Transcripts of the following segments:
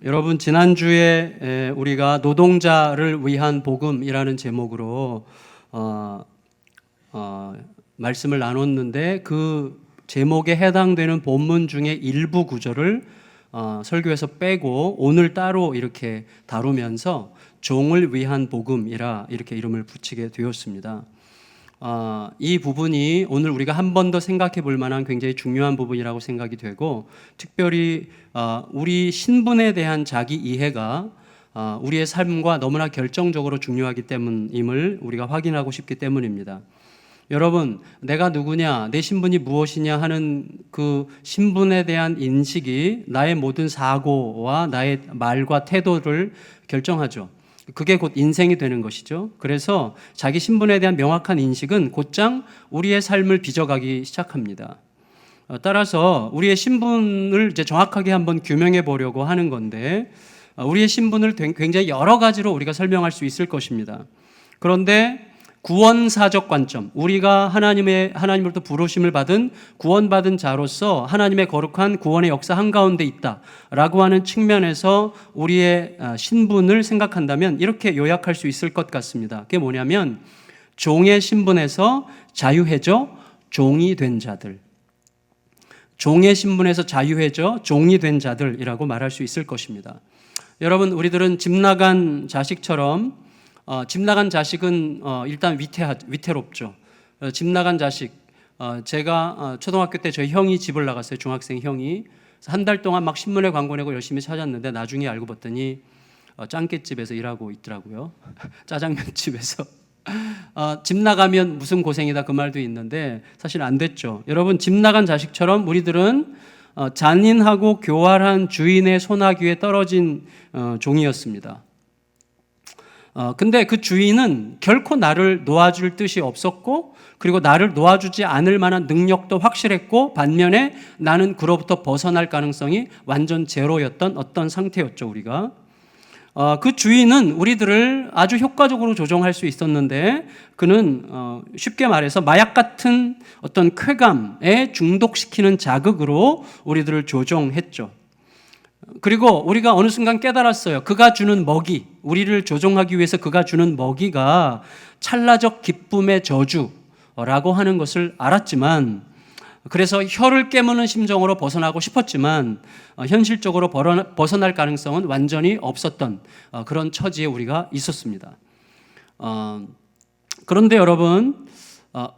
여러분 지난주에 우리가 노동자를 위한 복음이라는 제목으로 말씀을 나눴는데 그 제목에 해당되는 본문 중에 일부 구절을 설교에서 빼고 오늘 따로 이렇게 다루면서 종을 위한 복음이라 이렇게 이름을 붙이게 되었습니다. 이 부분이 오늘 우리가 한 번 더 생각해 볼 만한 굉장히 중요한 부분이라고 생각이 되고, 특별히 우리 신분에 대한 자기 이해가 우리의 삶과 너무나 결정적으로 중요하기 때문임을 우리가 확인하고 싶기 때문입니다. 여러분, 내가 누구냐, 내 신분이 무엇이냐 하는 그 신분에 대한 인식이 나의 모든 사고와 나의 말과 태도를 결정하죠. 그게 곧 인생이 되는 것이죠. 그래서 자기 신분에 대한 명확한 인식은 곧장 우리의 삶을 빚어가기 시작합니다. 따라서 우리의 신분을 이제 정확하게 한번 규명해 보려고 하는 건데, 우리의 신분을 굉장히 여러 가지로 우리가 설명할 수 있을 것입니다. 그런데 구원사적 관점, 우리가 하나님으로부터 부르심을 받은 구원받은 자로서 하나님의 거룩한 구원의 역사 한가운데 있다라고 하는 측면에서 우리의 신분을 생각한다면 이렇게 요약할 수 있을 것 같습니다. 그게 뭐냐면 종의 신분에서 자유해져 종이 된 자들, 종의 신분에서 자유해져 종이 된 자들이라고 말할 수 있을 것입니다. 여러분, 우리들은 집 나간 자식처럼 집 나간 자식은 일단 위태롭죠. 집 나간 자식, 제가 초등학교 때 저희 형이 집을 나갔어요. 중학생 형이. 한 달 동안 막 신문에 광고 내고 열심히 찾았는데 나중에 알고 봤더니 짱깨집에서 일하고 있더라고요. 짜장면집에서. 집 나가면 무슨 고생이다 그 말도 있는데 사실 안 됐죠. 여러분, 집 나간 자식처럼 우리들은 잔인하고 교활한 주인의 소나귀에 떨어진 종이었습니다. 근데 그 주인은 결코 나를 놓아줄 뜻이 없었고, 그리고 나를 놓아주지 않을 만한 능력도 확실했고, 반면에 나는 그로부터 벗어날 가능성이 완전 제로였던 어떤 상태였죠, 우리가. 그 주인은 우리들을 아주 효과적으로 조종할 수 있었는데, 그는 쉽게 말해서 마약 같은 어떤 쾌감에 중독시키는 자극으로 우리들을 조종했죠. 그리고 우리가 어느 순간 깨달았어요. 그가 주는 먹이, 우리를 조종하기 위해서 그가 주는 먹이가 찰나적 기쁨의 저주라고 하는 것을 알았지만, 그래서 혀를 깨무는 심정으로 벗어나고 싶었지만 현실적으로 벗어날 가능성은 완전히 없었던 그런 처지에 우리가 있었습니다. 그런데 여러분,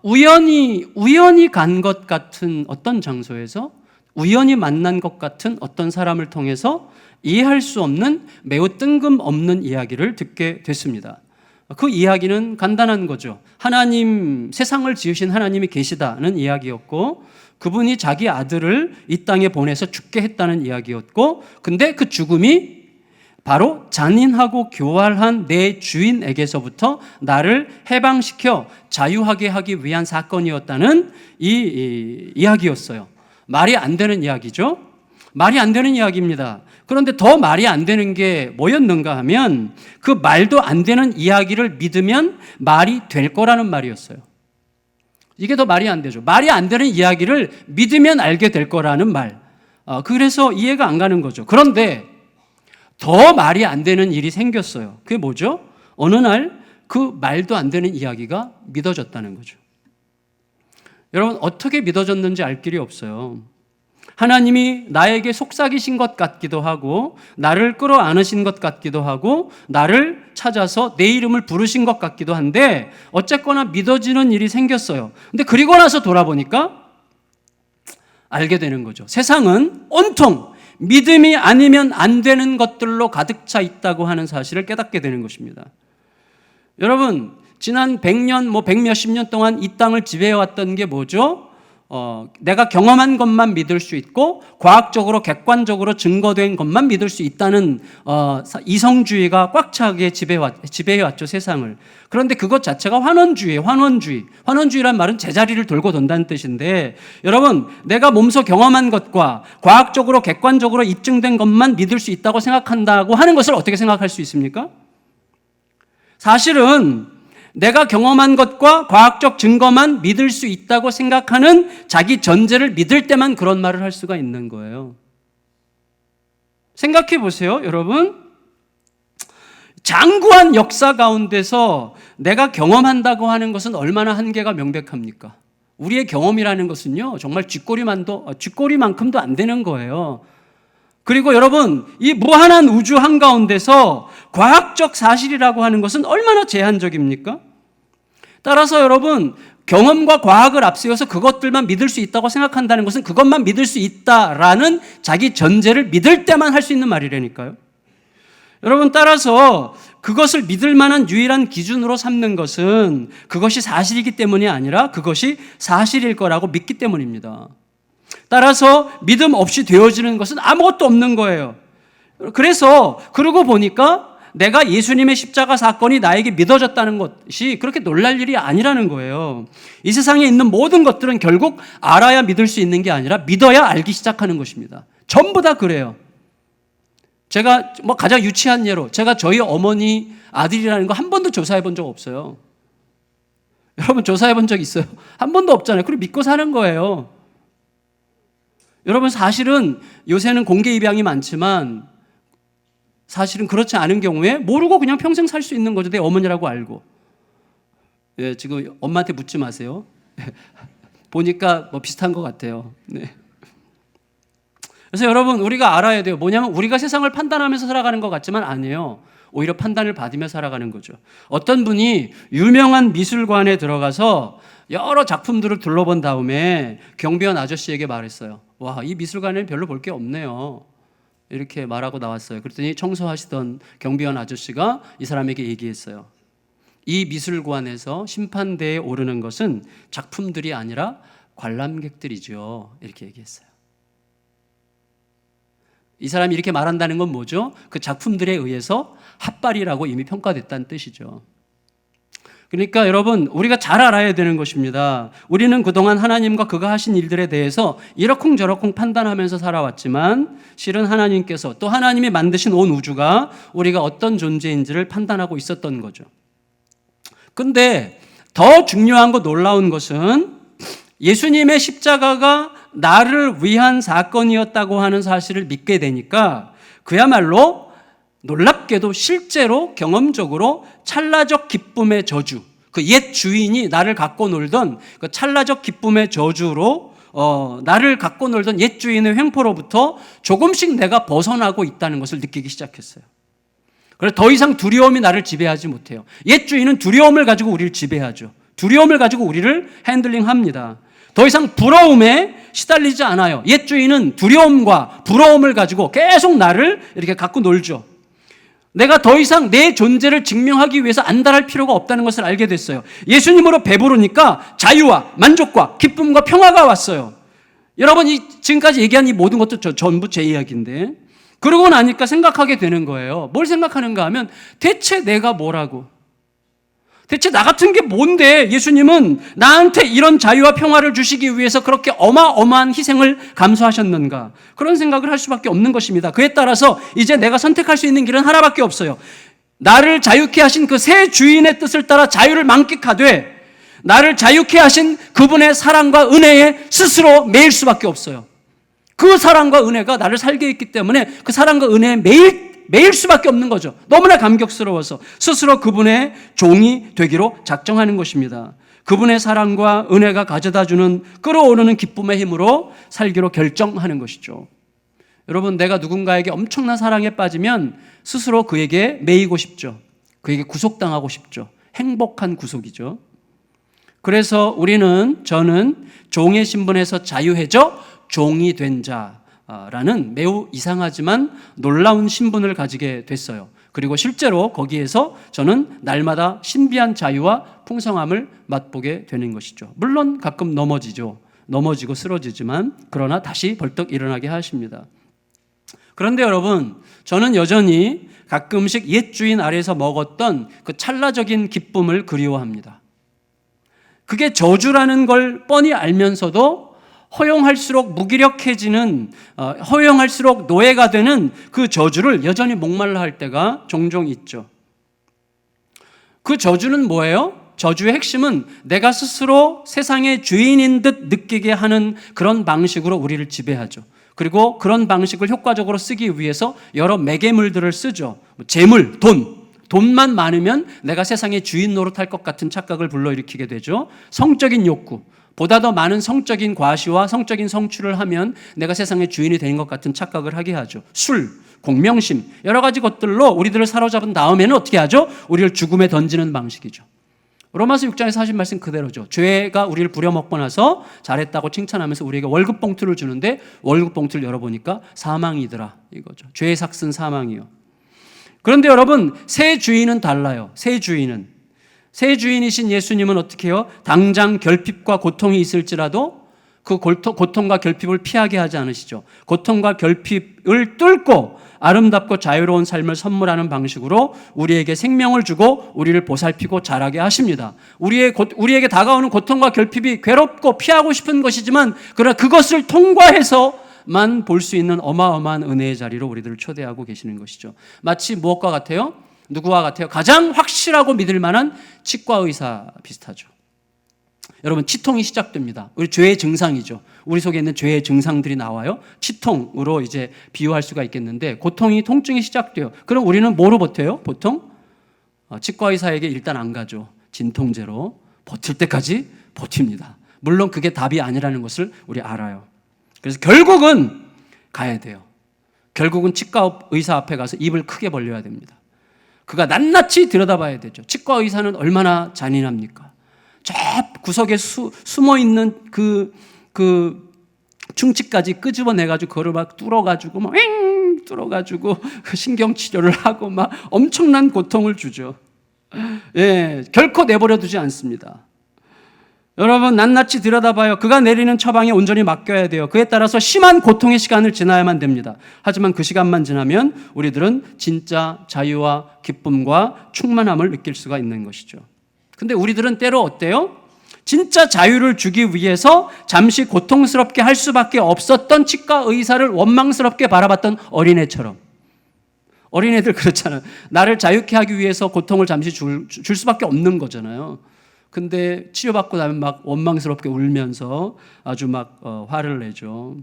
우연히 간 것 같은 어떤 장소에서 우연히 만난 것 같은 어떤 사람을 통해서 이해할 수 없는 매우 뜬금없는 이야기를 듣게 됐습니다. 그 이야기는 간단한 거죠. 세상을 지으신 하나님이 계시다는 이야기였고, 그분이 자기 아들을 이 땅에 보내서 죽게 했다는 이야기였고, 근데 그 죽음이 바로 잔인하고 교활한 내 주인에게서부터 나를 해방시켜 자유하게 하기 위한 사건이었다는 이 이야기였어요. 말이 안 되는 이야기죠. 말이 안 되는 이야기입니다. 그런데 더 말이 안 되는 게 뭐였는가 하면, 그 말도 안 되는 이야기를 믿으면 말이 될 거라는 말이었어요. 이게 더 말이 안 되죠. 말이 안 되는 이야기를 믿으면 알게 될 거라는 말. 그래서 이해가 안 가는 거죠. 그런데 더 말이 안 되는 일이 생겼어요. 그게 뭐죠? 어느 날 그 말도 안 되는 이야기가 믿어졌다는 거죠. 여러분, 어떻게 믿어졌는지 알 길이 없어요. 하나님이 나에게 속삭이신 것 같기도 하고, 나를 끌어안으신 것 같기도 하고, 나를 찾아서 내 이름을 부르신 것 같기도 한데, 어쨌거나 믿어지는 일이 생겼어요. 근데 그리고 나서 돌아보니까 알게 되는 거죠. 세상은 온통 믿음이 아니면 안 되는 것들로 가득 차 있다고 하는 사실을 깨닫게 되는 것입니다. 여러분, 지난 100년, 100몇십 년 동안 이 땅을 지배해왔던 게 뭐죠? 내가 경험한 것만 믿을 수 있고, 과학적으로 객관적으로 증거된 것만 믿을 수 있다는 이성주의가 꽉 차게 지배해왔죠, 세상을. 그런데 그것 자체가 환원주의예요. 환원주의란 말은 제자리를 돌고 돈다는 뜻인데, 여러분, 내가 몸소 경험한 것과 과학적으로 객관적으로 입증된 것만 믿을 수 있다고 생각한다고 하는 것을 어떻게 생각할 수 있습니까? 사실은 내가 경험한 것과 과학적 증거만 믿을 수 있다고 생각하는 자기 전제를 믿을 때만 그런 말을 할 수가 있는 거예요. 생각해 보세요, 여러분. 장구한 역사 가운데서 내가 경험한다고 하는 것은 얼마나 한계가 명백합니까? 우리의 경험이라는 것은요, 정말 쥐꼬리만큼도 안 되는 거예요. 그리고 여러분, 이 무한한 우주 한가운데서 과학적 사실이라고 하는 것은 얼마나 제한적입니까? 따라서 여러분, 경험과 과학을 앞세워서 그것들만 믿을 수 있다고 생각한다는 것은 그것만 믿을 수 있다라는 자기 전제를 믿을 때만 할 수 있는 말이라니까요. 여러분, 따라서 그것을 믿을 만한 유일한 기준으로 삼는 것은 그것이 사실이기 때문이 아니라 그것이 사실일 거라고 믿기 때문입니다. 따라서 믿음 없이 되어지는 것은 아무것도 없는 거예요. 그래서 그러고 보니까 내가 예수님의 십자가 사건이 나에게 믿어졌다는 것이 그렇게 놀랄 일이 아니라는 거예요. 이 세상에 있는 모든 것들은 결국 알아야 믿을 수 있는 게 아니라 믿어야 알기 시작하는 것입니다. 전부 다 그래요. 제가 가장 유치한 예로, 제가 저희 어머니 아들이라는 거 한 번도 조사해 본 적 없어요. 여러분, 조사해 본 적 있어요? 한 번도 없잖아요. 그리고 믿고 사는 거예요. 여러분, 사실은 요새는 공개 입양이 많지만 사실은 그렇지 않은 경우에 모르고 그냥 평생 살 수 있는 거죠. 내 어머니라고 알고. 예, 지금 엄마한테 묻지 마세요. 보니까 비슷한 것 같아요. 네. 그래서 여러분, 우리가 알아야 돼요. 뭐냐면 우리가 세상을 판단하면서 살아가는 것 같지만 아니에요. 오히려 판단을 받으며 살아가는 거죠. 어떤 분이 유명한 미술관에 들어가서 여러 작품들을 둘러본 다음에 경비원 아저씨에게 말했어요. 와, 이 미술관에는 별로 볼 게 없네요. 이렇게 말하고 나왔어요. 그랬더니 청소하시던 경비원 아저씨가 이 사람에게 얘기했어요. 이 미술관에서 심판대에 오르는 것은 작품들이 아니라 관람객들이죠. 이렇게 얘기했어요. 이 사람이 이렇게 말한다는 건 뭐죠? 그 작품들에 의해서 핫발이라고 이미 평가됐다는 뜻이죠. 그러니까 여러분, 우리가 잘 알아야 되는 것입니다. 우리는 그동안 하나님과 그가 하신 일들에 대해서 이러쿵저러쿵 판단하면서 살아왔지만 실은 하나님께서 또 하나님이 만드신 온 우주가 우리가 어떤 존재인지를 판단하고 있었던 거죠. 근데 더 중요하고 놀라운 것은 예수님의 십자가가 나를 위한 사건이었다고 하는 사실을 믿게 되니까 그야말로 놀랍게도 실제로 경험적으로 찰나적 기쁨의 저주, 그 옛 주인이 나를 갖고 놀던 그 찰나적 기쁨의 저주로 나를 갖고 놀던 옛 주인의 횡포로부터 조금씩 내가 벗어나고 있다는 것을 느끼기 시작했어요. 그래서 더 이상 두려움이 나를 지배하지 못해요. 옛 주인은 두려움을 가지고 우리를 지배하죠. 두려움을 가지고 우리를 핸들링합니다. 더 이상 부러움에 시달리지 않아요. 옛 주인은 두려움과 부러움을 가지고 계속 나를 이렇게 갖고 놀죠. 내가 더 이상 내 존재를 증명하기 위해서 안달할 필요가 없다는 것을 알게 됐어요. 예수님으로 배부르니까 자유와 만족과 기쁨과 평화가 왔어요. 여러분, 지금까지 얘기한 이 모든 것도 전부 제 이야기인데, 그러고 나니까 생각하게 되는 거예요. 뭘 생각하는가 하면 대체 내가 뭐라고? 대체 나 같은 게 뭔데 예수님은 나한테 이런 자유와 평화를 주시기 위해서 그렇게 어마어마한 희생을 감수하셨는가? 그런 생각을 할 수밖에 없는 것입니다. 그에 따라서 이제 내가 선택할 수 있는 길은 하나밖에 없어요. 나를 자유케 하신 그 새 주인의 뜻을 따라 자유를 만끽하되 나를 자유케 하신 그분의 사랑과 은혜에 스스로 매일 수밖에 없어요. 그 사랑과 은혜가 나를 살게 했기 때문에 그 사랑과 은혜에 매일 수밖에 없는 거죠. 너무나 감격스러워서 스스로 그분의 종이 되기로 작정하는 것입니다. 그분의 사랑과 은혜가 가져다주는 끌어오르는 기쁨의 힘으로 살기로 결정하는 것이죠. 여러분, 내가 누군가에게 엄청난 사랑에 빠지면 스스로 그에게 매이고 싶죠. 그에게 구속당하고 싶죠. 행복한 구속이죠. 그래서 저는 종의 신분에서 자유해져 종이 된 자라는 매우 이상하지만 놀라운 신분을 가지게 됐어요. 그리고 실제로 거기에서 저는 날마다 신비한 자유와 풍성함을 맛보게 되는 것이죠. 물론 가끔 넘어지고 쓰러지지만 그러나 다시 벌떡 일어나게 하십니다. 그런데 여러분, 저는 여전히 가끔씩 옛 주인 아래에서 먹었던 그 찰나적인 기쁨을 그리워합니다. 그게 저주라는 걸 뻔히 알면서도 허용할수록 무기력해지는, 허용할수록 노예가 되는 그 저주를 여전히 목말라 할 때가 종종 있죠. 그 저주는 뭐예요? 저주의 핵심은 내가 스스로 세상의 주인인 듯 느끼게 하는 그런 방식으로 우리를 지배하죠. 그리고 그런 방식을 효과적으로 쓰기 위해서 여러 매개물들을 쓰죠. 재물, 돈만 많으면 내가 세상의 주인 노릇할 것 같은 착각을 불러일으키게 되죠. 성적인 욕구, 보다 더 많은 성적인 과시와 성적인 성취를 하면 내가 세상의 주인이 되는 것 같은 착각을 하게 하죠. 술, 공명심, 여러 가지 것들로 우리들을 사로잡은 다음에는 어떻게 하죠? 우리를 죽음에 던지는 방식이죠. 로마서 6장에서 하신 말씀 그대로죠. 죄가 우리를 부려먹고 나서 잘했다고 칭찬하면서 우리에게 월급 봉투를 주는데 월급 봉투를 열어보니까 사망이더라 이거죠. 죄의 삭슨 사망이요. 그런데 여러분, 새 주인은 달라요. 새 주인이신 예수님은 어떻게 해요? 당장 결핍과 고통이 있을지라도 그 고통과 결핍을 피하게 하지 않으시죠. 고통과 결핍을 뚫고 아름답고 자유로운 삶을 선물하는 방식으로 우리에게 생명을 주고 우리를 보살피고 자라게 하십니다. 우리에게 다가오는 고통과 결핍이 괴롭고 피하고 싶은 것이지만 그러나 그것을 통과해서만 볼 수 있는 어마어마한 은혜의 자리로 우리들을 초대하고 계시는 것이죠. 마치 무엇과 같아요? 누구와 같아요? 가장 확실하고 믿을 만한 치과 의사 비슷하죠. 여러분, 치통이 시작됩니다. 우리 죄의 증상이죠. 우리 속에 있는 죄의 증상들이 나와요. 치통으로 이제 비유할 수가 있겠는데 통증이 시작돼요. 그럼 우리는 뭐로 버텨요? 보통 치과 의사에게 일단 안 가죠. 진통제로 버틸 때까지 버팁니다. 물론 그게 답이 아니라는 것을 우리 알아요. 그래서 결국은 가야 돼요. 결국은 치과 의사 앞에 가서 입을 크게 벌려야 됩니다. 그가 낱낱이 들여다봐야 되죠. 치과 의사는 얼마나 잔인합니까? 저 구석에 숨어있는 그 충치까지 끄집어내가지고 그거를 막 뚫어가지고 그 신경치료를 하고 막 엄청난 고통을 주죠. 예, 결코 내버려 두지 않습니다. 여러분, 낱낱이 들여다봐요. 그가 내리는 처방에 온전히 맡겨야 돼요. 그에 따라서 심한 고통의 시간을 지나야만 됩니다. 하지만 그 시간만 지나면 우리들은 진짜 자유와 기쁨과 충만함을 느낄 수가 있는 것이죠. 근데 우리들은 때로 어때요? 진짜 자유를 주기 위해서 잠시 고통스럽게 할 수밖에 없었던 치과 의사를 원망스럽게 바라봤던 어린애처럼. 어린애들 그렇잖아요. 나를 자유케 하기 위해서 고통을 잠시 줄 수밖에 없는 거잖아요. 근데 치료받고 나면 막 원망스럽게 울면서 아주 막 화를 내죠.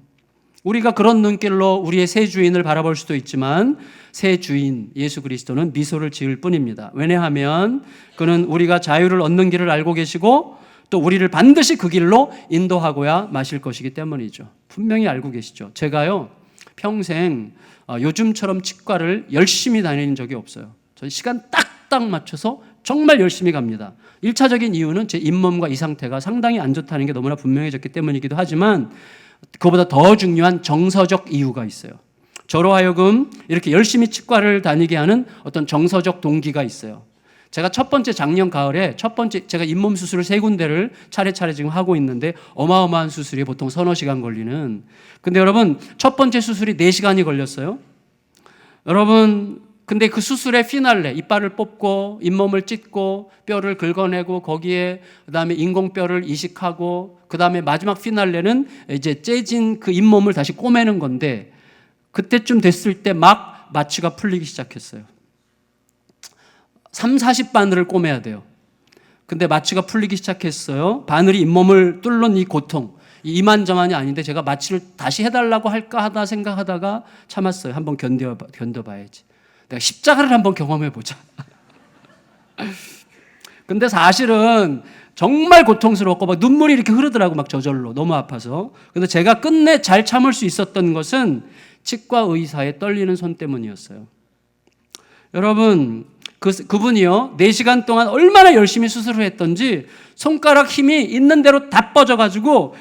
우리가 그런 눈길로 우리의 새 주인을 바라볼 수도 있지만 새 주인 예수 그리스도는 미소를 지을 뿐입니다. 왜냐하면 그는 우리가 자유를 얻는 길을 알고 계시고 또 우리를 반드시 그 길로 인도하고야 마실 것이기 때문이죠. 분명히 알고 계시죠. 제가요 평생 요즘처럼 치과를 열심히 다니는 적이 없어요. 저는 시간 딱딱 맞춰서 정말 열심히 갑니다. 1차적인 이유는 제 잇몸과 이 상태가 상당히 안 좋다는 게 너무나 분명해졌기 때문이기도 하지만 그보다 더 중요한 정서적 이유가 있어요. 저로 하여금 이렇게 열심히 치과를 다니게 하는 어떤 정서적 동기가 있어요. 제가 작년 가을에 제가 잇몸 수술을 3군데를 차례차례 지금 하고 있는데 어마어마한 수술이 보통 서너 시간 걸리는. 근데 여러분, 첫 번째 수술이 4시간이 걸렸어요. 여러분, 근데 그 수술의 피날레, 이빨을 뽑고 잇몸을 찢고 뼈를 긁어내고 거기에 그다음에 인공뼈를 이식하고 그다음에 마지막 피날레는 이제 째진 그 잇몸을 다시 꼬매는 건데 그때쯤 됐을 때 막 마취가 풀리기 시작했어요. 30-40바늘을 꼬매야 돼요. 근데 마취가 풀리기 시작했어요. 바늘이 잇몸을 뚫는 이 고통, 이만저만이 아닌데 제가 마취를 다시 해달라고 할까 하다 생각하다가 참았어요. 한번 견뎌봐야지. 내가 십자가를 한번 경험해보자. 근데 사실은 정말 고통스럽고 막 눈물이 이렇게 흐르더라고, 막 저절로. 너무 아파서. 근데 제가 끝내 잘 참을 수 있었던 것은 치과 의사의 떨리는 손 때문이었어요. 여러분, 그분이요 4시간 동안 얼마나 열심히 수술을 했던지 손가락 힘이 있는 대로 다 뻗어가지고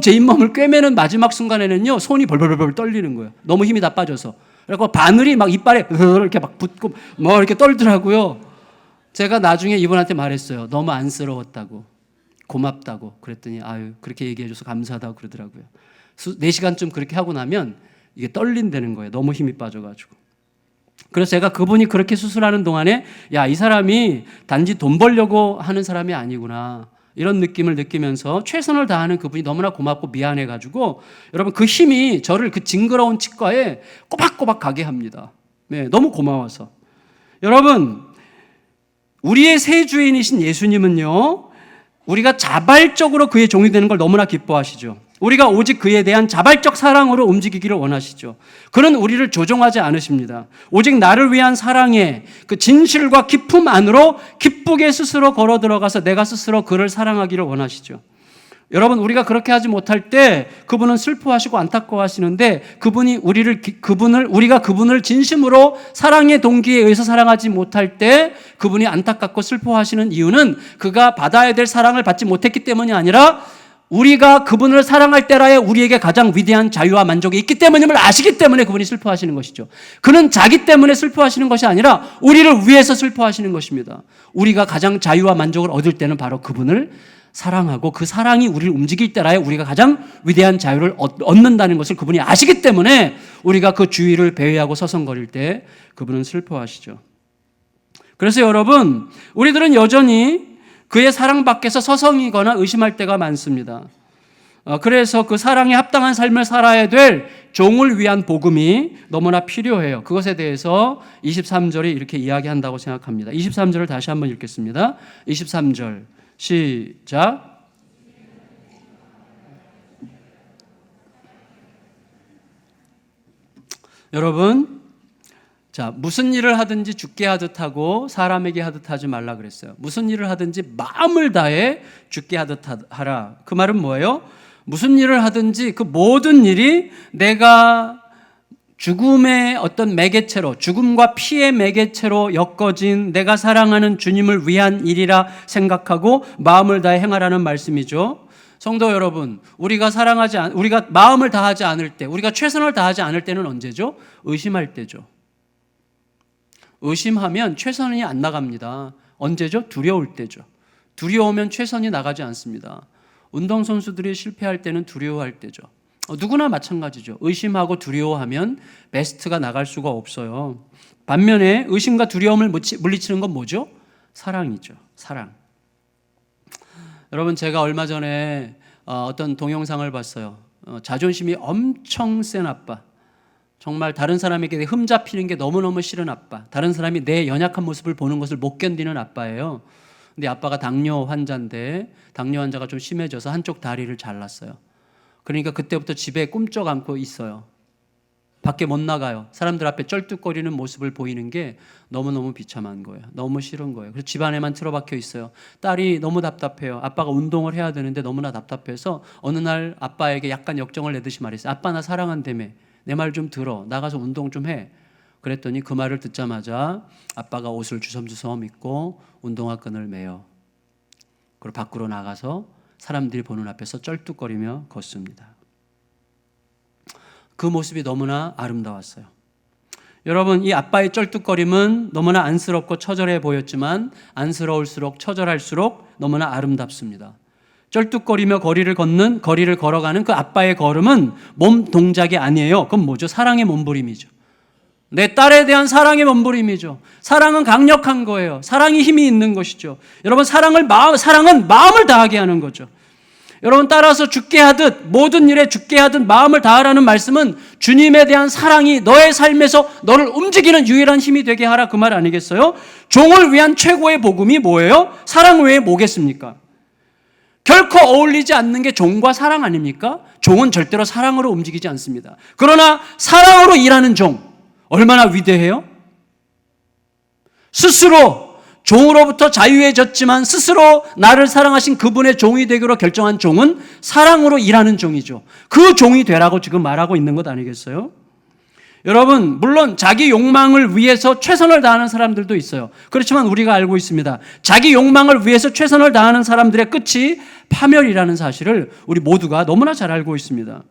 제 잇몸을 꿰매는 마지막 순간에는요 손이 벌벌벌 떨리는 거예요. 너무 힘이 다 빠져서. 그리고 바늘이 막 이빨에 이렇게 막 붙고 뭐 이렇게 떨더라고요. 제가 나중에 이분한테 말했어요. 너무 안쓰러웠다고, 고맙다고. 그랬더니 아유 그렇게 얘기해줘서 감사하다고 그러더라고요. 4시간쯤 그렇게 하고 나면 이게 떨린다는 거예요. 너무 힘이 빠져가지고. 그래서 제가 그분이 그렇게 수술하는 동안에 야, 이 사람이 단지 돈 벌려고 하는 사람이 아니구나, 이런 느낌을 느끼면서 최선을 다하는 그분이 너무나 고맙고 미안해가지고 여러분 그 힘이 저를 그 징그러운 치과에 꼬박꼬박 가게 합니다. 네, 너무 고마워서. 여러분, 우리의 새 주인이신 예수님은요 우리가 자발적으로 그의 종이 되는 걸 너무나 기뻐하시죠. 우리가 오직 그에 대한 자발적 사랑으로 움직이기를 원하시죠. 그는 우리를 조종하지 않으십니다. 오직 나를 위한 사랑의 그 진실과 기품 안으로 기쁘게 스스로 걸어 들어가서 내가 스스로 그를 사랑하기를 원하시죠. 여러분, 우리가 그렇게 하지 못할 때 그분은 슬퍼하시고 안타까워하시는데 우리가 그분을 진심으로 사랑의 동기에 의해서 사랑하지 못할 때 그분이 안타깝고 슬퍼하시는 이유는 그가 받아야 될 사랑을 받지 못했기 때문이 아니라 우리가 그분을 사랑할 때라야 우리에게 가장 위대한 자유와 만족이 있기 때문임을 아시기 때문에 그분이 슬퍼하시는 것이죠. 그는 자기 때문에 슬퍼하시는 것이 아니라 우리를 위해서 슬퍼하시는 것입니다. 우리가 가장 자유와 만족을 얻을 때는 바로 그분을 사랑하고 그 사랑이 우리를 움직일 때라야 우리가 가장 위대한 자유를 얻는다는 것을 그분이 아시기 때문에 우리가 그 주위를 배회하고 서성거릴 때 그분은 슬퍼하시죠. 그래서 여러분, 우리들은 여전히 그의 사랑 밖에서 서성이거나 의심할 때가 많습니다. 그래서 그 사랑에 합당한 삶을 살아야 될 종을 위한 복음이 너무나 필요해요. 그것에 대해서 23절이 이렇게 이야기한다고 생각합니다. 23절을 다시 한번 읽겠습니다. 23절 시작. 여러분, 자, 무슨 일을 하든지 죽게 하듯 하고 사람에게 하듯 하지 말라 그랬어요. 무슨 일을 하든지 마음을 다해 죽게 하듯 하라. 그 말은 뭐예요? 무슨 일을 하든지 그 모든 일이 내가 죽음의 어떤 매개체로, 죽음과 피의 매개체로 엮어진 내가 사랑하는 주님을 위한 일이라 생각하고 마음을 다해 행하라는 말씀이죠. 성도 여러분, 우리가 마음을 다하지 않을 때, 우리가 최선을 다하지 않을 때는 언제죠? 의심할 때죠. 의심하면 최선이 안 나갑니다. 언제죠? 두려울 때죠. 두려우면 최선이 나가지 않습니다. 운동선수들이 실패할 때는 두려워할 때죠. 누구나 마찬가지죠. 의심하고 두려워하면 베스트가 나갈 수가 없어요. 반면에 의심과 두려움을 물리치는 건 뭐죠? 사랑이죠. 사랑. 여러분, 제가 얼마 전에 어떤 동영상을 봤어요. 자존심이 엄청 센 아빠. 정말 다른 사람에게 흠잡히는 게 너무너무 싫은 아빠. 다른 사람이 내 연약한 모습을 보는 것을 못 견디는 아빠예요. 근데 아빠가 당뇨 환자인데 당뇨 환자가 좀 심해져서 한쪽 다리를 잘랐어요. 그러니까 그때부터 집에 꿈쩍 않고 있어요. 밖에 못 나가요. 사람들 앞에 쩔뚝거리는 모습을 보이는 게 너무너무 비참한 거예요. 너무 싫은 거예요. 그래서 집 안에만 틀어박혀 있어요. 딸이 너무 답답해요. 아빠가 운동을 해야 되는데 너무나 답답해서 어느 날 아빠에게 약간 역정을 내듯이 말했어요. 아빠, 나 사랑한다며. 내 말 좀 들어. 나가서 운동 좀 해. 그랬더니 그 말을 듣자마자 아빠가 옷을 주섬주섬 입고 운동화 끈을 매요. 그리고 밖으로 나가서 사람들이 보는 앞에서 쩔뚝거리며 걷습니다. 그 모습이 너무나 아름다웠어요. 여러분, 이 아빠의 쩔뚝거림은 너무나 안쓰럽고 처절해 보였지만 안쓰러울수록 처절할수록 너무나 아름답습니다. 쩔뚝거리며 거리를 걸어가는 그 아빠의 걸음은 몸 동작이 아니에요. 그건 뭐죠? 사랑의 몸부림이죠. 내 딸에 대한 사랑의 몸부림이죠. 사랑은 강력한 거예요. 사랑이 힘이 있는 것이죠. 여러분, 사랑은 마음을 다하게 하는 거죠. 여러분, 따라서 죽게 하듯 모든 일에 죽게 하듯 마음을 다하라는 말씀은 주님에 대한 사랑이 너의 삶에서 너를 움직이는 유일한 힘이 되게 하라, 그 말 아니겠어요? 종을 위한 최고의 복음이 뭐예요? 사랑 외에 뭐겠습니까? 결코 어울리지 않는 게 종과 사랑 아닙니까? 종은 절대로 사랑으로 움직이지 않습니다. 그러나 사랑으로 일하는 종, 얼마나 위대해요? 스스로 종으로부터 자유해졌지만 스스로 나를 사랑하신 그분의 종이 되기로 결정한 종은 사랑으로 일하는 종이죠. 그 종이 되라고 지금 말하고 있는 것 아니겠어요? 여러분, 물론 자기 욕망을 위해서 최선을 다하는 사람들도 있어요. 그렇지만 우리가 알고 있습니다. 자기 욕망을 위해서 최선을 다하는 사람들의 끝이 파멸이라는 사실을 우리 모두가 너무나 잘 알고 있습니다.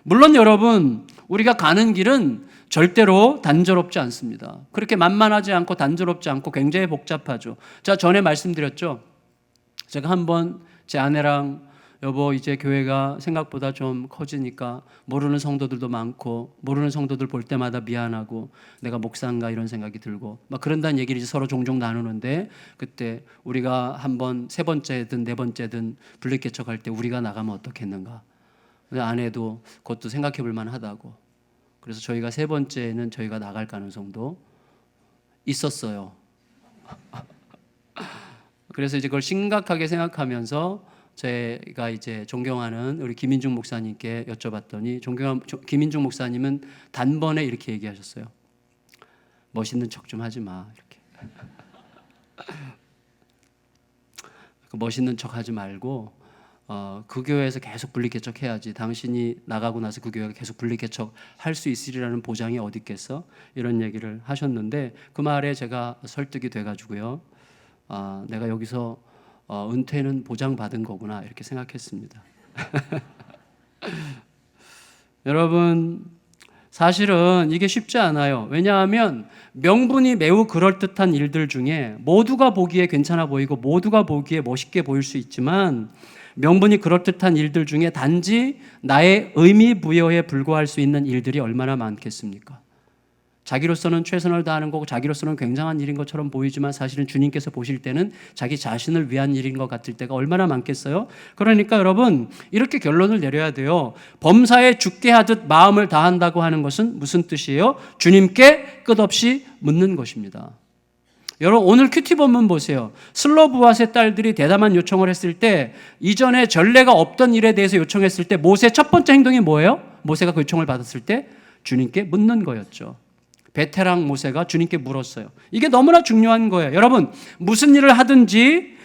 물론 여러분, 우리가 가는 길은 절대로 단조롭지 않습니다. 그렇게 만만하지 않고 단조롭지 않고 굉장히 복잡하죠. 제가 전에 말씀드렸죠. 제가 한번 제 아내랑 여보, 이제 교회가 생각보다 좀 커지니까 모르는 성도들도 많고 모르는 성도들 볼 때마다 미안하고 내가 목사인가 이런 생각이 들고 막 그런다는 얘기를 이제 서로 종종 나누는데, 그때 우리가 한번 세 번째든 네 번째든 분리개척할 때 우리가 나가면 어떻겠는가. 아내도 그것도 생각해 볼 만하다고. 그래서 저희가 세 번째는 저희가 나갈 가능성도 있었어요. 그래서 이제 그걸 심각하게 생각하면서 제가 이제 존경하는 우리 김인중 목사님께 여쭤봤더니 김인중 목사님은 단번에 이렇게 얘기하셨어요. 멋있는 척 좀 하지 마. 이렇게. 멋있는 척 하지 말고 그 교회에서 계속 분리개척 해야지. 당신이 나가고 나서 그 교회가 계속 분리개척 할 수 있으리라는 보장이 어디 있겠어? 이런 얘기를 하셨는데 그 말에 제가 설득이 돼가지고요. 내가 여기서 은퇴는 보장받은 거구나 이렇게 생각했습니다. 여러분 사실은 이게 쉽지 않아요. 왜냐하면 명분이 매우 그럴듯한 일들 중에 모두가 보기에 괜찮아 보이고 모두가 보기에 멋있게 보일 수 있지만 명분이 그럴듯한 일들 중에 단지 나의 의미 부여에 불과할 수 있는 일들이 얼마나 많겠습니까? 자기로서는 최선을 다하는 거고 자기로서는 굉장한 일인 것처럼 보이지만 사실은 주님께서 보실 때는 자기 자신을 위한 일인 것 같을 때가 얼마나 많겠어요? 그러니까 여러분 이렇게 결론을 내려야 돼요. 범사에 죽게 하듯 마음을 다한다고 하는 것은 무슨 뜻이에요? 주님께 끝없이 묻는 것입니다. 여러분 오늘 큐티 본문 보세요. 슬로브앗의 딸들이 대담한 요청을 했을 때 이전에 전례가 없던 일에 대해서 요청했을 때 모세의 첫 번째 행동이 뭐예요? 모세가 그 요청을 받았을 때 주님께 묻는 거였죠. 베테랑 모세가 주님께 물었어요. 이게 너무나 중요한 거예요. 여러분 무슨 일을 하든지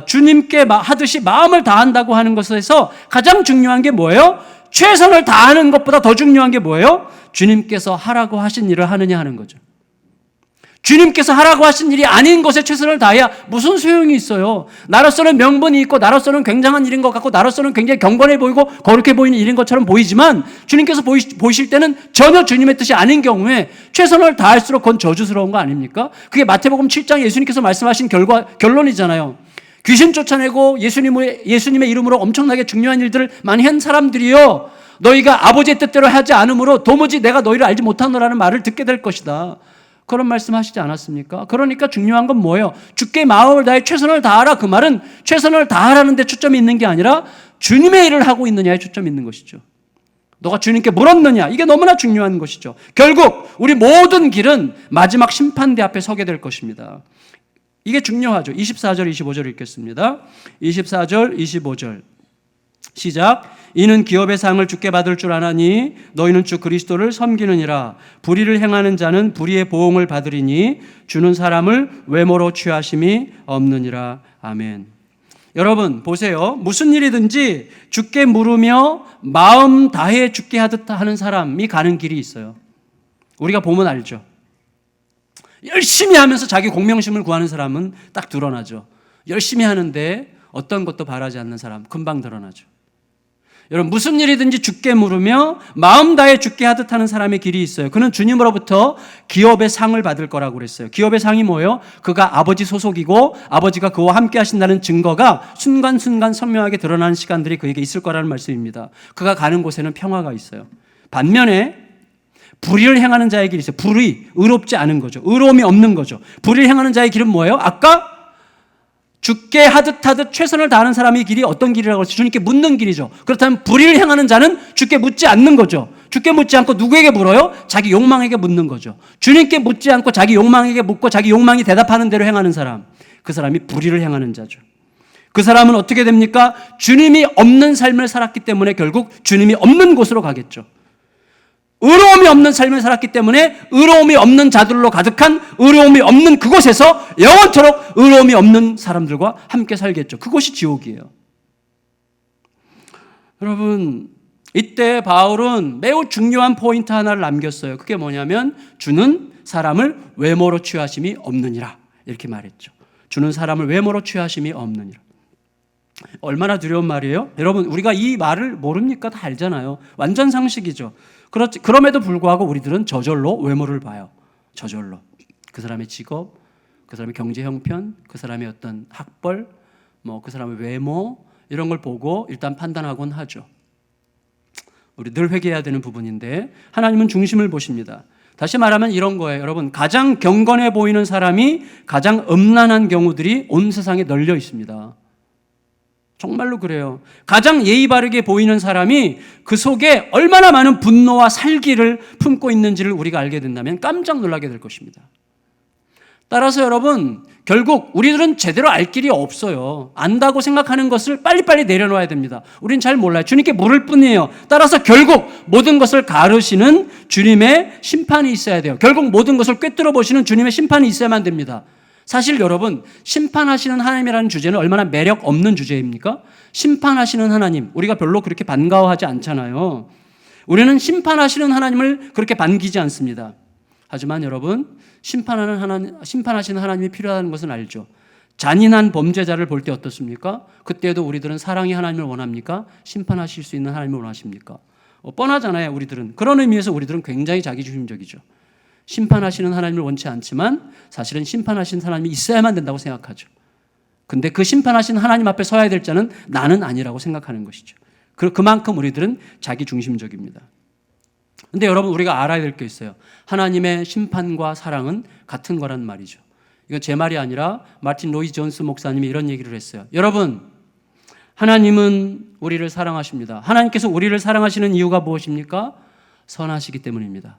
주님께 하듯이 마음을 다한다고 하는 것에서 가장 중요한 게 뭐예요? 최선을 다하는 것보다 더 중요한 게 뭐예요? 주님께서 하라고 하신 일을 하느냐 하는 거죠. 주님께서 하라고 하신 일이 아닌 것에 최선을 다해야 무슨 소용이 있어요. 나로서는 명분이 있고 나로서는 굉장한 일인 것 같고 나로서는 굉장히 경건해 보이고 거룩해 보이는 일인 것처럼 보이지만 주님께서 보이실 때는 전혀 주님의 뜻이 아닌 경우에 최선을 다할수록 그건 저주스러운 거 아닙니까? 그게 마태복음 7장 예수님께서 말씀하신 결론이잖아요. 귀신 쫓아내고 예수님의 이름으로 엄청나게 중요한 일들을 많이 한 사람들이요 너희가 아버지의 뜻대로 하지 않으므로 도무지 내가 너희를 알지 못하노라는 말을 듣게 될 것이다. 그런 말씀하시지 않았습니까? 그러니까 중요한 건 뭐예요? 주께 마음을 다해 최선을 다하라. 그 말은 최선을 다하라는 데 초점이 있는 게 아니라 주님의 일을 하고 있느냐에 초점이 있는 것이죠. 너가 주님께 물었느냐? 이게 너무나 중요한 것이죠. 결국 우리 모든 길은 마지막 심판대 앞에 서게 될 것입니다. 이게 중요하죠. 24절 25절 읽겠습니다. 24절 25절 시작. 이는 기업의 상을 주께 받을 줄 아나니 너희는 주 그리스도를 섬기느니라. 불의를 행하는 자는 불의의 보응을 받으리니 주는 사람을 외모로 취하심이 없느니라. 아멘. 여러분 보세요. 무슨 일이든지 주께 물으며 마음 다해 주께 하듯 하는 사람이 가는 길이 있어요. 우리가 보면 알죠. 열심히 하면서 자기 공명심을 구하는 사람은 딱 드러나죠. 열심히 하는데 어떤 것도 바라지 않는 사람 금방 드러나죠. 여러분 무슨 일이든지 주께 물으며 마음 다해 주께 하듯 하는 사람의 길이 있어요. 그는 주님으로부터 기업의 상을 받을 거라고 그랬어요. 기업의 상이 뭐예요? 그가 아버지 소속이고 아버지가 그와 함께 하신다는 증거가 순간순간 선명하게 드러나는 시간들이 그에게 있을 거라는 말씀입니다. 그가 가는 곳에는 평화가 있어요. 반면에 불의를 행하는 자의 길이 있어요. 의롭지 않은 거죠. 의로움이 없는 거죠. 불의를 행하는 자의 길은 뭐예요? 아까 주께 하듯 최선을 다하는 사람의 길이 어떤 길이라고 할지 주님께 묻는 길이죠. 그렇다면 불의를 행하는 자는 주께 묻지 않는 거죠. 주께 묻지 않고 누구에게 물어요? 자기 욕망에게 묻는 거죠. 주님께 묻지 않고 자기 욕망에게 묻고 자기 욕망이 대답하는 대로 행하는 사람, 그 사람이 불의를 행하는 자죠. 그 사람은 어떻게 됩니까? 주님이 없는 삶을 살았기 때문에 결국 주님이 없는 곳으로 가겠죠. 의로움이 없는 삶을 살았기 때문에 의로움이 없는 자들로 가득한 의로움이 없는 그곳에서 영원토록 의로움이 없는 사람들과 함께 살겠죠. 그곳이 지옥이에요. 여러분 이때 바울은 매우 중요한 포인트 하나를 남겼어요. 그게 뭐냐면 주는 사람을 외모로 취하심이 없느니라 이렇게 말했죠. 주는 사람을 외모로 취하심이 없느니라. 얼마나 두려운 말이에요? 여러분 우리가 이 말을 모릅니까? 다 알잖아요. 완전 상식이죠. 그럼에도 불구하고 우리들은 저절로 외모를 봐요. 저절로. 그 사람의 직업, 그 사람의 경제 형편, 그 사람의 어떤 학벌, 그 사람의 외모 이런 걸 보고 일단 판단하곤 하죠. 우리 늘 회개해야 되는 부분인데 하나님은 중심을 보십니다. 다시 말하면 이런 거예요. 여러분 가장 경건해 보이는 사람이 가장 음란한 경우들이 온 세상에 널려 있습니다. 정말로 그래요. 가장 예의 바르게 보이는 사람이 그 속에 얼마나 많은 분노와 살기를 품고 있는지를 우리가 알게 된다면 깜짝 놀라게 될 것입니다. 따라서 여러분, 결국 우리들은 제대로 알 길이 없어요. 안다고 생각하는 것을 빨리빨리 내려놓아야 됩니다. 우린 잘 몰라요. 주님께 물을 뿐이에요. 따라서 결국 모든 것을 가르시는 주님의 심판이 있어야 돼요. 결국 모든 것을 꿰뚫어 보시는 주님의 심판이 있어야만 됩니다. 사실 여러분, 심판하시는 하나님이라는 주제는 얼마나 매력 없는 주제입니까? 심판하시는 하나님, 우리가 별로 그렇게 반가워하지 않잖아요. 우리는 심판하시는 하나님을 그렇게 반기지 않습니다. 하지만 여러분, 심판하시는 하나님이 필요하다는 것은 알죠. 잔인한 범죄자를 볼 때 어떻습니까? 그때도 우리들은 사랑의 하나님을 원합니까? 심판하실 수 있는 하나님을 원하십니까? 뻔하잖아요, 우리들은. 그런 의미에서 우리들은 굉장히 자기중심적이죠. 심판하시는 하나님을 원치 않지만 사실은 심판하시는 하나님이 있어야만 된다고 생각하죠. 근데 그 심판하신 하나님 앞에 서야 될 자는 나는 아니라고 생각하는 것이죠. 그만큼 우리들은 자기중심적입니다. 근데 여러분, 우리가 알아야 될 게 있어요. 하나님의 심판과 사랑은 같은 거란 말이죠. 이건 제 말이 아니라 마틴 로이 존스 목사님이 이런 얘기를 했어요. 여러분, 하나님은 우리를 사랑하십니다. 하나님께서 우리를 사랑하시는 이유가 무엇입니까? 선하시기 때문입니다.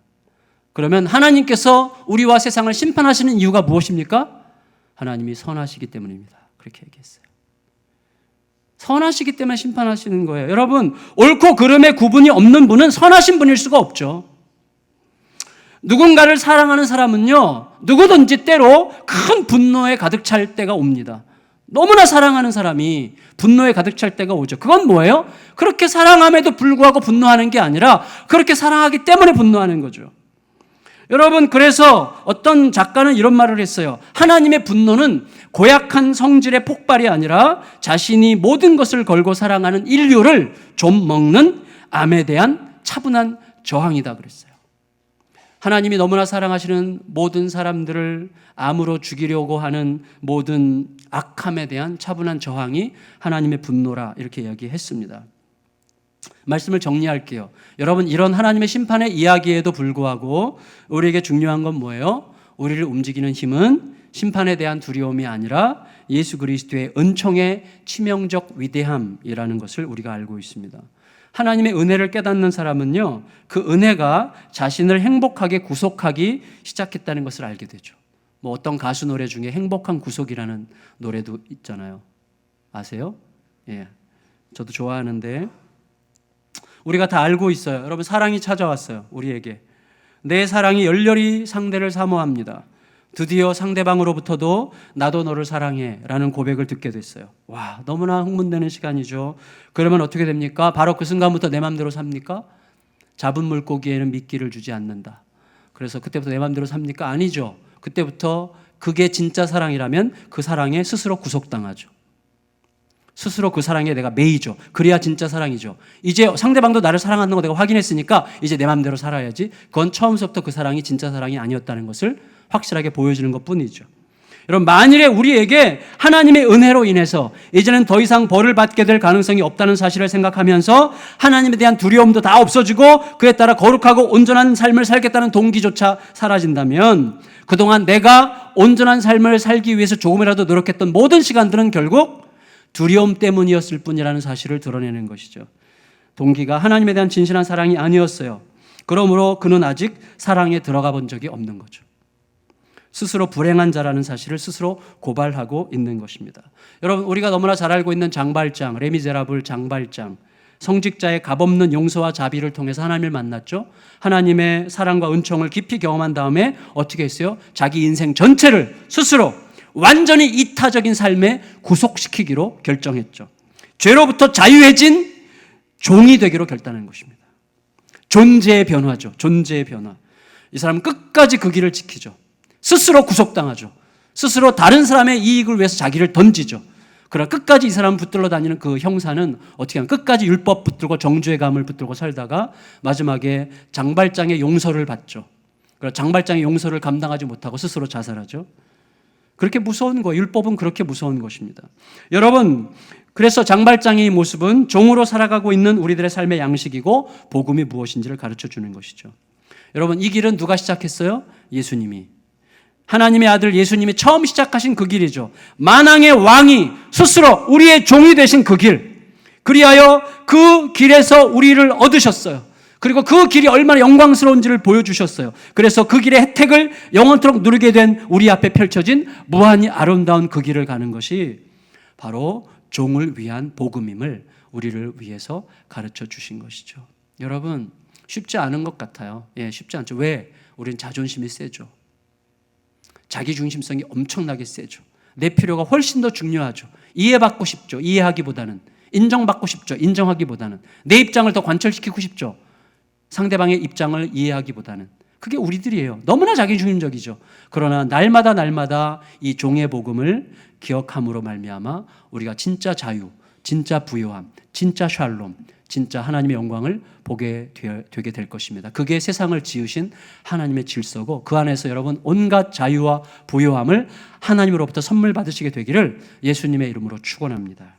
그러면 하나님께서 우리와 세상을 심판하시는 이유가 무엇입니까? 하나님이 선하시기 때문입니다. 그렇게 얘기했어요. 선하시기 때문에 심판하시는 거예요. 여러분, 옳고 그름의 구분이 없는 분은 선하신 분일 수가 없죠. 누군가를 사랑하는 사람은요, 누구든지 때로 큰 분노에 가득 찰 때가 옵니다. 너무나 사랑하는 사람이 분노에 가득 찰 때가 오죠. 그건 뭐예요? 그렇게 사랑함에도 불구하고 분노하는 게 아니라 그렇게 사랑하기 때문에 분노하는 거죠. 여러분, 그래서 어떤 작가는 이런 말을 했어요. 하나님의 분노는 고약한 성질의 폭발이 아니라 자신이 모든 것을 걸고 사랑하는 인류를 좀 먹는 암에 대한 차분한 저항이다 그랬어요. 하나님이 너무나 사랑하시는 모든 사람들을 암으로 죽이려고 하는 모든 악함에 대한 차분한 저항이 하나님의 분노라, 이렇게 이야기했습니다. 말씀을 정리할게요. 여러분, 이런 하나님의 심판의 이야기에도 불구하고 우리에게 중요한 건 뭐예요? 우리를 움직이는 힘은 심판에 대한 두려움이 아니라 예수 그리스도의 은총의 치명적 위대함이라는 것을 우리가 알고 있습니다. 하나님의 은혜를 깨닫는 사람은요, 그 은혜가 자신을 행복하게 구속하기 시작했다는 것을 알게 되죠. 뭐 어떤 가수 노래 중에 행복한 구속이라는 노래도 있잖아요. 아세요? 예, 저도 좋아하는데 우리가 다 알고 있어요. 여러분, 사랑이 찾아왔어요. 우리에게. 내 사랑이 열렬히 상대를 사모합니다. 드디어 상대방으로부터도 나도 너를 사랑해 라는 고백을 듣게 됐어요. 와, 너무나 흥분되는 시간이죠. 그러면 어떻게 됩니까? 바로 그 순간부터 내 맘대로 삽니까? 잡은 물고기에는 미끼를 주지 않는다. 그래서 그때부터 내 맘대로 삽니까? 아니죠. 그때부터 그게 진짜 사랑이라면 그 사랑에 스스로 구속당하죠. 스스로 그 사랑에 내가 매이죠. 그래야 진짜 사랑이죠. 이제 상대방도 나를 사랑하는 거 내가 확인했으니까 이제 내 맘대로 살아야지. 그건 처음부터 그 사랑이 진짜 사랑이 아니었다는 것을 확실하게 보여주는 것뿐이죠. 여러분, 만일에 우리에게 하나님의 은혜로 인해서 이제는 더 이상 벌을 받게 될 가능성이 없다는 사실을 생각하면서 하나님에 대한 두려움도 다 없어지고 그에 따라 거룩하고 온전한 삶을 살겠다는 동기조차 사라진다면 그동안 내가 온전한 삶을 살기 위해서 조금이라도 노력했던 모든 시간들은 결국 두려움 때문이었을 뿐이라는 사실을 드러내는 것이죠. 동기가 하나님에 대한 진실한 사랑이 아니었어요. 그러므로 그는 아직 사랑에 들어가 본 적이 없는 거죠. 스스로 불행한 자라는 사실을 스스로 고발하고 있는 것입니다. 여러분, 우리가 너무나 잘 알고 있는 장발장, 레미제라블 장발장, 성직자의 값없는 용서와 자비를 통해서 하나님을 만났죠. 하나님의 사랑과 은총을 깊이 경험한 다음에 어떻게 했어요? 자기 인생 전체를 스스로 완전히 이타적인 삶에 구속시키기로 결정했죠. 죄로부터 자유해진 종이 되기로 결단한 것입니다. 존재의 변화죠. 존재의 변화. 이 사람은 끝까지 그 길을 지키죠. 스스로 구속당하죠. 스스로 다른 사람의 이익을 위해서 자기를 던지죠. 그러나 끝까지 이 사람을 붙들러 다니는 그 형사는 어떻게 하면 끝까지 율법 붙들고 정죄의 감을 붙들고 살다가 마지막에 장발장의 용서를 받죠. 그러나 장발장의 용서를 감당하지 못하고 스스로 자살하죠. 그렇게 무서운 거예요. 율법은 그렇게 무서운 것입니다. 여러분, 그래서 장발장의 모습은 종으로 살아가고 있는 우리들의 삶의 양식이고 복음이 무엇인지를 가르쳐 주는 것이죠. 여러분, 이 길은 누가 시작했어요? 예수님이. 하나님의 아들 예수님이 처음 시작하신 그 길이죠. 만왕의 왕이 스스로 우리의 종이 되신 그 길. 그리하여 그 길에서 우리를 얻으셨어요. 그리고 그 길이 얼마나 영광스러운지를 보여주셨어요. 그래서 그 길의 혜택을 영원토록 누리게 된 우리 앞에 펼쳐진 무한히 아름다운 그 길을 가는 것이 바로 종을 위한 복음임을 우리를 위해서 가르쳐 주신 것이죠. 여러분, 쉽지 않은 것 같아요. 예, 쉽지 않죠. 왜? 우리는 자존심이 세죠. 자기중심성이 엄청나게 세죠. 내 필요가 훨씬 더 중요하죠. 이해받고 싶죠. 이해하기보다는. 인정받고 싶죠. 인정하기보다는. 내 입장을 더 관철시키고 싶죠. 상대방의 입장을 이해하기보다는. 그게 우리들이에요. 너무나 자기중심적이죠. 그러나 날마다 이 종의 복음을 기억함으로 말미암아 우리가 진짜 자유, 진짜 부요함, 진짜 샬롬, 진짜 하나님의 영광을 보게 되게 될 것입니다. 그게 세상을 지으신 하나님의 질서고 그 안에서 여러분 온갖 자유와 부요함을 하나님으로부터 선물 받으시게 되기를 예수님의 이름으로 축원합니다.